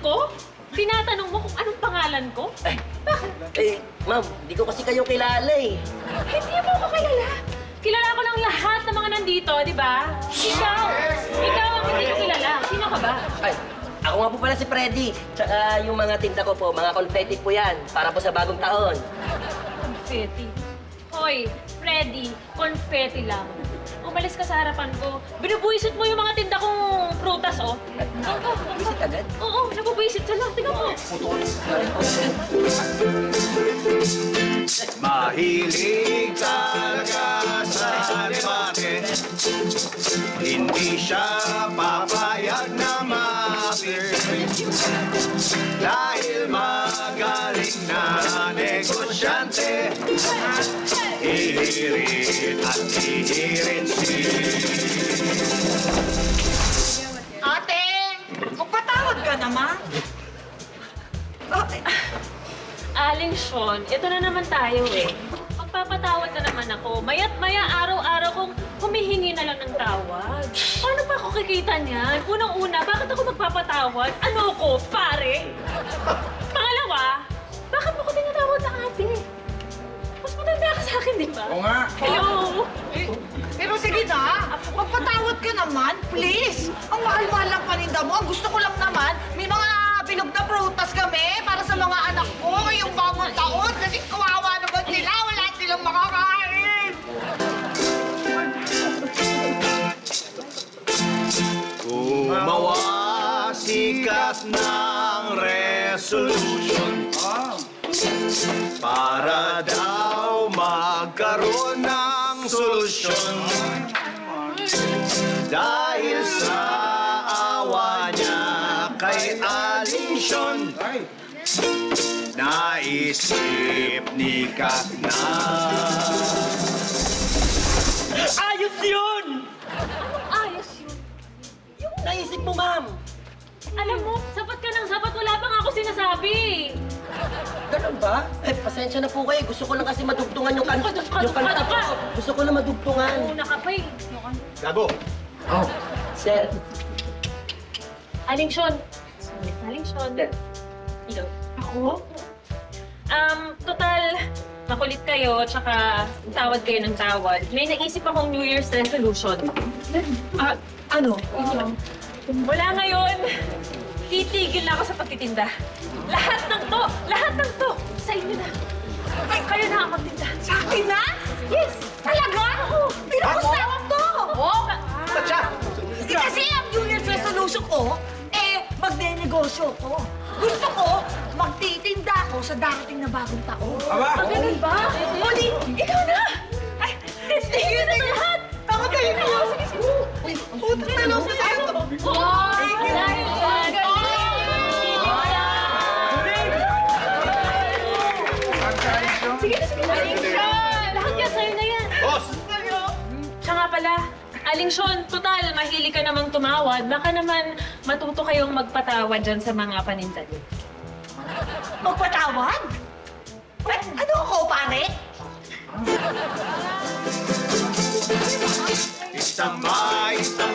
ko? Tinatanong mo kung anong pangalan ko? Ay, Bakit? ma'am, di ko kasi kayo kilala eh. Hindi mo ako kilala. Kilala ko ng lahat ng mga nandito, di ba? Ikaw ang hindi ko kilala. Sino ka ba? Ay, ako nga po pala si Freddy. Tsaka yung mga tinda ko po, mga confetti po yan. Para po sa bagong taon. Confetti. Hoy, Freddy, confetti lang. Umalis ka sa harapan ko. Binubuisit mo yung mga tinda kong prutas, oh. Visit agad? Oo, nabubuisit sila. Tingnan mo. Mahilig talaga sa limate. Hindi siya papayag na mapir. Dahil magaling na negosyante. Hihirit at hihirit si. Ate, magpatawad ka naman. Bakit? Aling Sean, ito na naman tayo eh. Magpapatawad na naman ako. Maya't maya araw-araw kong humihingi na lang ng tawad. Paano pa ako kikita niyan? Unang-una, bakit ako magpapatawad? Ano ko, pare? Pangalawa, bakit mo ko tinatawad na ate? Mas matanda ka sa akin, di ba? Oo nga. Hello? Pero sige na, magpatawad ka naman, please. Ang mahal-mahal lang paninda mo. Ang gusto ko lang naman, may mga bilog na prutas kami para sa mga anak ko ngayong bagong taon. Kasi kawawa naman sila, wala silang makakain. Gumawa sikat ng resolution para daw magkaroon ng solusyon. Dahil sa awa niya kay Aling Sean, naisip ni Kat na Ayos yun! Ayos yun. Naisip mo, ma'am. Alam mo, sapat ka ng sapat. Wala pa nga ako sinasabi. Ganun ba? Eh, pasensya na po kayo. Gusto ko lang kasi madugtungan yung kanta Ka. ko. Gusto ko lang madugtungan. Una ka pa eh. Gago. Oh, sir. Aling Sean. Aling Sean. Hello. Ako? Total, makulit kayo, tsaka tawad kayo ng tawad. May naisip akong New Year's resolution. Ano? Wala ngayon. Titigil na ako sa pagtitinda. Lahat ng to, sa inyo na. Ay, kayo na ang magtinda. Sa akin na? Yes! Talaga? Oo. Pinagustahan to! Oo. Tatsa! Kasi ang New Year's resolution ko, magne-negosyo ko. Gusto ko, magtitinda ako sa darating na bagong taon. Ganun ba? Oli, ikaw na! Ay, tigil na to lahat! Ako tayo na lang. Puto na lang sa akin. Sige na, Aling Sean! Lahat yan, sa'yo na yan. Boss! Siya nga pala, Aling Sean, total, mahilig ka namang tumawad. Baka naman matuto kayong magpatawad dyan sa mga paninda niyo. Magpatawad? Ano ako, pare? Istambay sa